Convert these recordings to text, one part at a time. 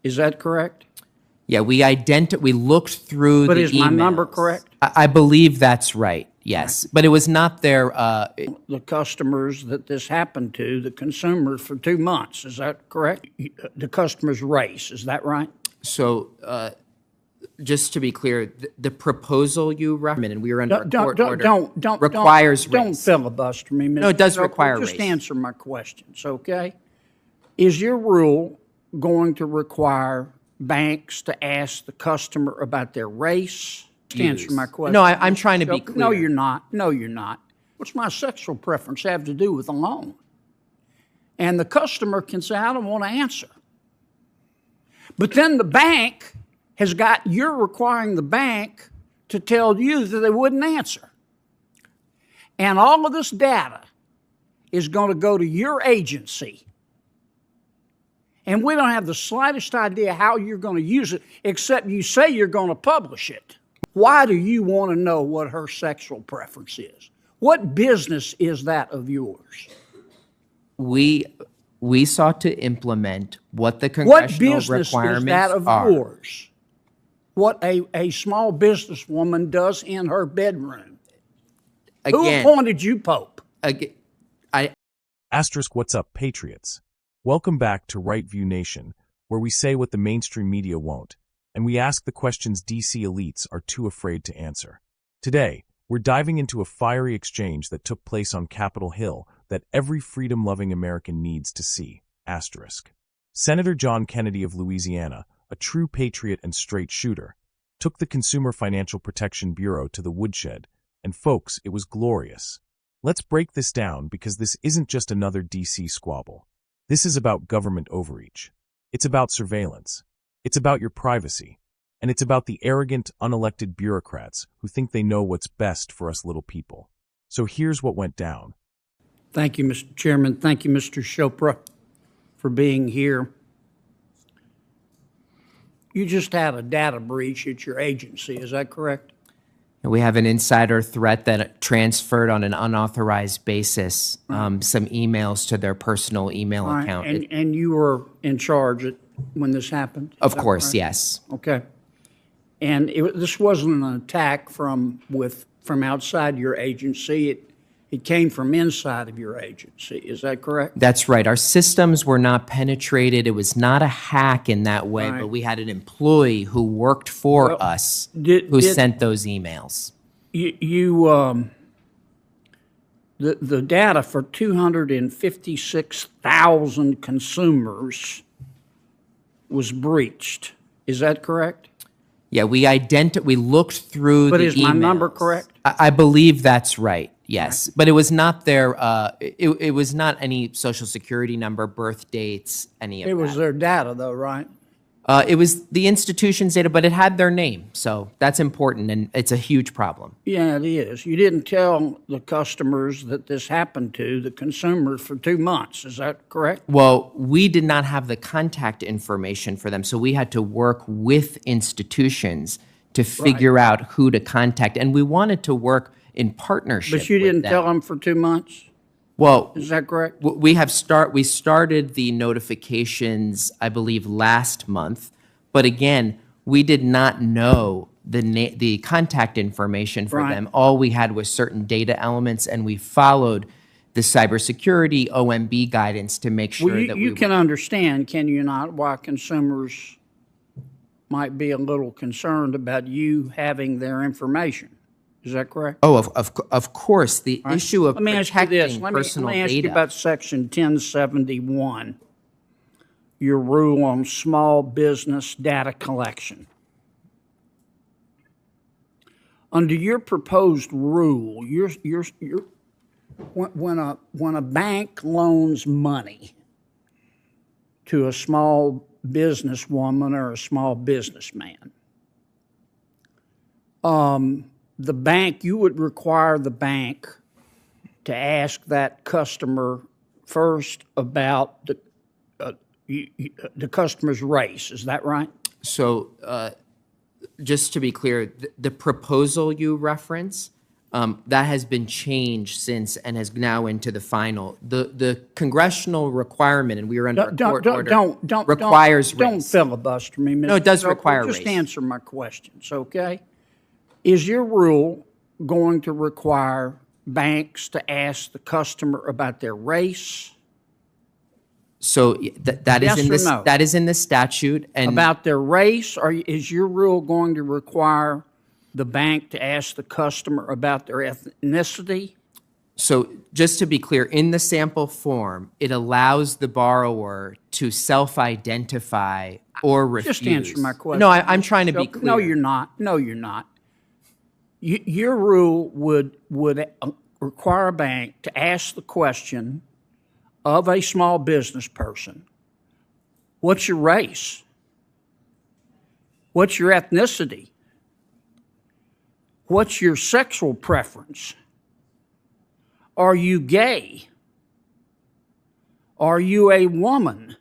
Is that correct? Yeah, we looked through But the is my emails. number correct? I believe that's right, yes. But it was not their, The customers that this happened to, the consumers, for 2 months. Is that correct? The customer's race. Is that right? so just to be clear, the proposal you recommend, and we were under a court order, requires Don't race. filibuster me, Mr. No, it does Chopra. require Just race. answer my questions, okay? Is your rule going to require banks to ask the customer about their race? Just answer my question. No, I'm trying to be Chopra. clear. No, you're not. No, you're not. What's my sexual preference have to do with a loan? And the customer can say, I don't want to answer. But then the bank you're requiring the bank to tell you that they wouldn't answer. And all of this data is going to go to your agency. And we don't have the slightest idea how you're going to use it, except you say you're going to publish it. Why do you want to know what her sexual preference is? What business is that of yours? We sought to implement what the congressional requirements are. What business is that of yours? What a small businesswoman does in her bedroom. Again, Who appointed you Pope? Asterisk, what's up, patriots? Welcome back to Right View Nation, where we say what the mainstream media won't, and we ask the questions DC elites are too afraid to answer. Today, we're diving into a fiery exchange that took place on Capitol Hill that every freedom-loving American needs to see. Asterisk. Senator John Kennedy of Louisiana, a true patriot and straight shooter, took the Consumer Financial Protection Bureau to the woodshed, and folks, it was glorious. Let's break this down because this isn't just another DC squabble. This is about government overreach. It's about surveillance. It's about your privacy. And it's about the arrogant, unelected bureaucrats who think they know what's best for us little people. So here's what went down. Thank you, Mr. Chairman. Thank you, Mr. Chopra, for being here. You just had a data breach at your agency, is that correct? We have an insider threat that transferred on an unauthorized basis some emails to their personal email account. And you were in charge when this happened? Of course, yes. Okay. And this wasn't an attack from outside your agency. It came from inside of your agency. Is that correct? That's right. Our systems were not penetrated. It was not a hack in that way, but we had an employee who worked for us who sent those emails. The data for 256,000 consumers was breached. Is that correct? Yeah, we looked through the emails. But is my number correct? I believe that's right. Yes, but it was not their. It was not any social security number, birth dates, any of that. It was their data, though, right? It was the institution's data, but it had their name, so that's important, and it's a huge problem. Yeah, it is. You didn't tell the customers that this happened to, the consumers, for 2 months. Is that correct? Well, we did not have the contact information for them, so we had to work with institutions to figure out who to contact, and we wanted to work in partnership. But you didn't tell them for 2 months? Well, is that correct? We started the notifications, I believe, last month, but again, we did not know the contact information for them. All we had was certain data elements, and we followed the cybersecurity OMB guidance to make sure that you can understand, can you not, why consumers might be a little concerned about you having their information. Is that correct? Oh, of course. The issue of protecting personal data. Let me ask you about Section 1071, your rule on small business data collection. Under your proposed rule, when a bank loans money to a small businesswoman or a small businessman, you would require the bank to ask that customer first about the customer's race. Is that right? So just to be clear, the proposal you reference That has been changed since and has now into the final. The congressional requirement, and we are under a court order, requires Don't race. filibuster me, Mr. No, it does Chopra. require Just race. answer my questions, okay? Is your rule going to require banks to ask the customer about their race? So that is Yes in or this no? that is in the statute, and About their race, or is your rule going to require the bank to ask the customer about their ethnicity? so just to be clear, in the sample form, it allows the borrower to self-identify or refuse. Just answer my question. No, I'm trying to be clear. No, you're not. No, you're not. Your rule would require a bank to ask the question of a small business person, what's your race? What's your ethnicity? What's your sexual preference? Are you gay? Are you a woman?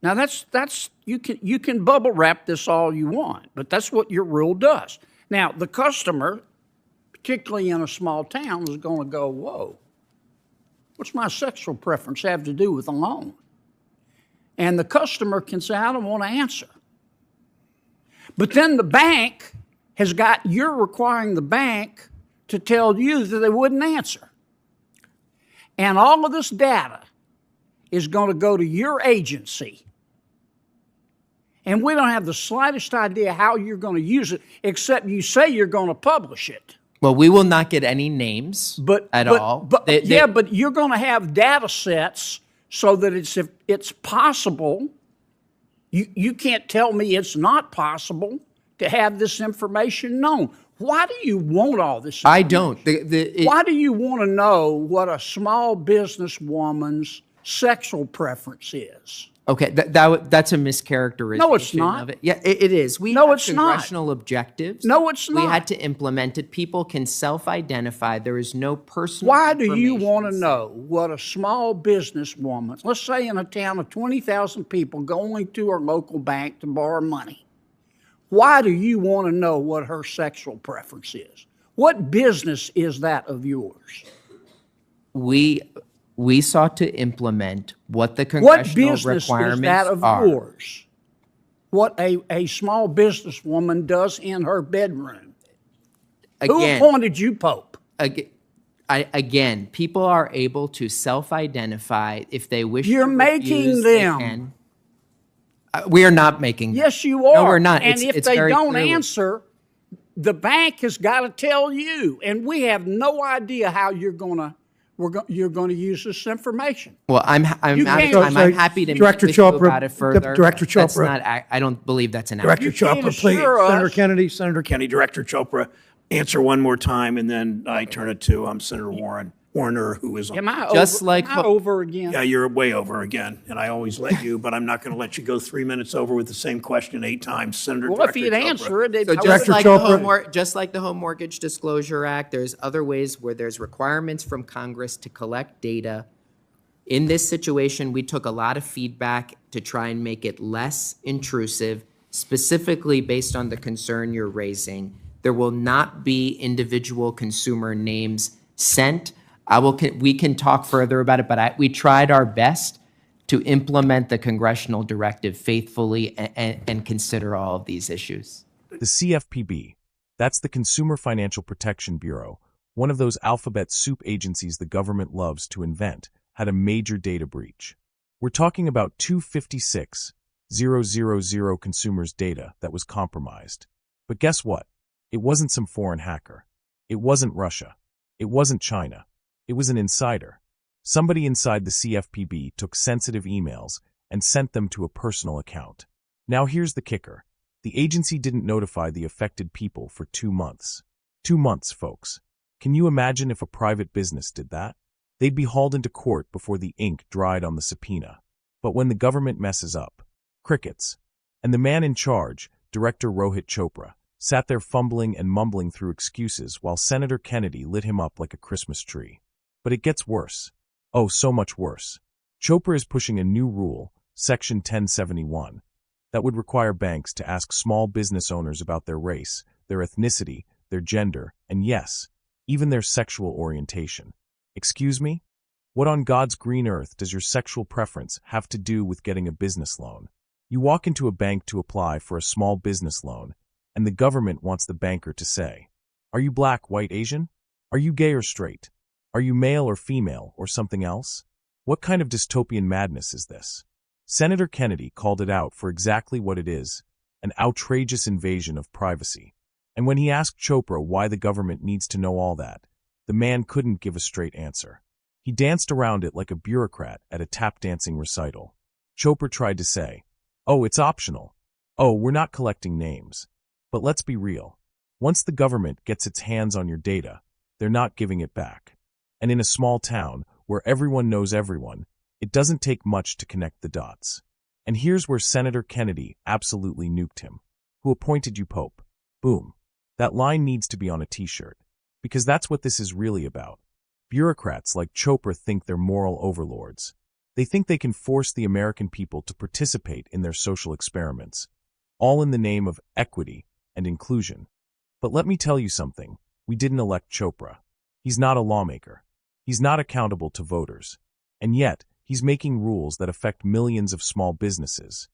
Now that's you can bubble wrap this all you want, but that's what your rule does. Now the customer, particularly in a small town, is going to go, whoa, what's my sexual preference have to do with a loan? And the customer can say, I don't want to answer. But then the bank you're requiring the bank to tell you that they wouldn't answer. And all of this data is going to go to your agency. And we don't have the slightest idea how you're going to use it, except you say you're going to publish it. Well, we will not get any names at all. But you're going to have data sets so that if it's possible, you can't tell me it's not possible to have this information known. Why do you want all this information? I don't. Why do you want to know what a small business woman's sexual preference is? Okay, that's a mischaracterization. No, it's not. Of it. Yeah, it is. We No, have it's not. congressional objectives. No, it's We not. had to implement it. People can self-identify. There is no personal Why do you information want to set. know what a small business woman, let's say in a town of 20,000 people going to her local bank to borrow money, why do you want to know what her sexual preference is? What business is that of yours? We sought to implement what the What congressional business requirements is that of are. yours? What a small businesswoman does in her bedroom? Who Again, appointed you Pope? again, people are able to self-identify if they wish. You're to making refuse, they them. can. We are not making them. Yes, you are. No, we're not. And if It's they very don't clearly- answer, the bank has got to tell you, and we have no idea how you're going to use this information. Well, I'm You happy to Director meet with you Chopra, about it further. Director That's Chopra. not. I don't believe that's an Director accurate. can't Chopra, please. assure us- Senator Kennedy, Director Chopra, answer one more time, and then I turn it to Senator Warner, who is on. Am I Just over, like am I over again? Yeah, you're way over again, and I always let you, but I'm not going to let you go 3 minutes over with the same question 8 times, Senator. Well, if Director you'd Chopra. answer it, So I just would- like, Chopra. just like the Home Mortgage Disclosure Act, there's other ways where there's requirements from Congress to collect data. In this situation, we took a lot of feedback to try and make it less intrusive, specifically based on the concern you're raising. There will not be individual consumer names sent. We can talk further about it, but we tried our best to implement the congressional directive faithfully and consider all of these issues. The CFPB, that's the Consumer Financial Protection Bureau, one of those alphabet soup agencies the government loves to invent, had a major data breach. We're talking about 256,000 consumers' data that was compromised. But guess what? It wasn't some foreign hacker. It wasn't Russia. It wasn't China. It was an insider. Somebody inside the CFPB took sensitive emails and sent them to a personal account. Now here's the kicker. The agency didn't notify the affected people for 2 months. 2 months, folks. Can you imagine if a private business did that? They'd be hauled into court before the ink dried on the subpoena. But when the government messes up, crickets. And the man in charge, Director Rohit Chopra, sat there fumbling and mumbling through excuses while Senator Kennedy lit him up like a Christmas tree. But it gets worse. Oh, so much worse. Chopra is pushing a new rule, Section 1071, that would require banks to ask small business owners about their race, their ethnicity, their gender, and yes, even their sexual orientation. Excuse me? What on God's green earth does your sexual preference have to do with getting a business loan? You walk into a bank to apply for a small business loan, and the government wants the banker to say, "Are you black, white, Asian? Are you gay or straight? Are you male or female or something else?" What kind of dystopian madness is this? Senator Kennedy called it out for exactly what it is, an outrageous invasion of privacy. And when he asked Chopra why the government needs to know all that, the man couldn't give a straight answer. He danced around it like a bureaucrat at a tap-dancing recital. Chopra tried to say, "Oh, it's optional. Oh, we're not collecting names." But let's be real. Once the government gets its hands on your data, they're not giving it back. And in a small town where everyone knows everyone, it doesn't take much to connect the dots. And here's where Senator Kennedy absolutely nuked him. Who appointed you Pope? Boom. That line needs to be on a t-shirt. Because that's what this is really about. Bureaucrats like Chopra think they're moral overlords. They think they can force the American people to participate in their social experiments, all in the name of equity and inclusion. But let me tell you something, we didn't elect Chopra. He's not a lawmaker. He's not accountable to voters. And yet, he's making rules that affect millions of small businesses,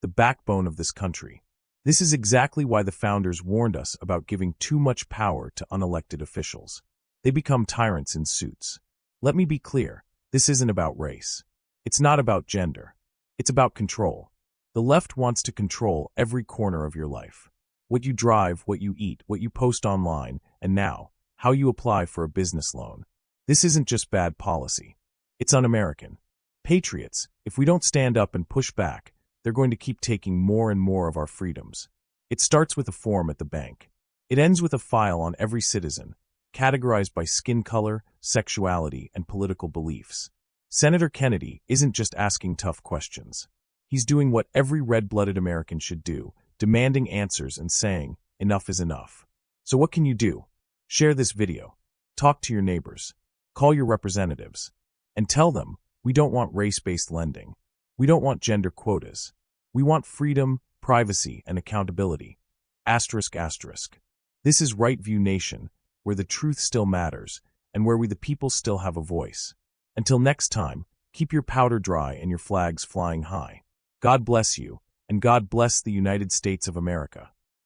the backbone of this country. This is exactly why the founders warned us about giving too much power to unelected officials. They become tyrants in suits. Let me be clear, this isn't about race. It's not about gender. It's about control. The left wants to control every corner of your life. What you drive, what you eat, what you post online, and now, how you apply for a business loan. This isn't just bad policy. It's un-American. Patriots, if we don't stand up and push back, they're going to keep taking more and more of our freedoms. It starts with a form at the bank. It ends with a file on every citizen, categorized by skin color, sexuality, and political beliefs. Senator Kennedy isn't just asking tough questions. He's doing what every red-blooded American should do, demanding answers and saying, enough is enough. So what can you do? Share this video. Talk to your neighbors. Call your representatives. And tell them, we don't want race-based lending. We don't want gender quotas. We want freedom, privacy, and accountability. Asterisk, asterisk. This is Right View Nation, where the truth still matters, and where we the people still have a voice. Until next time, keep your powder dry and your flags flying high. God bless you, and God bless the United States of America.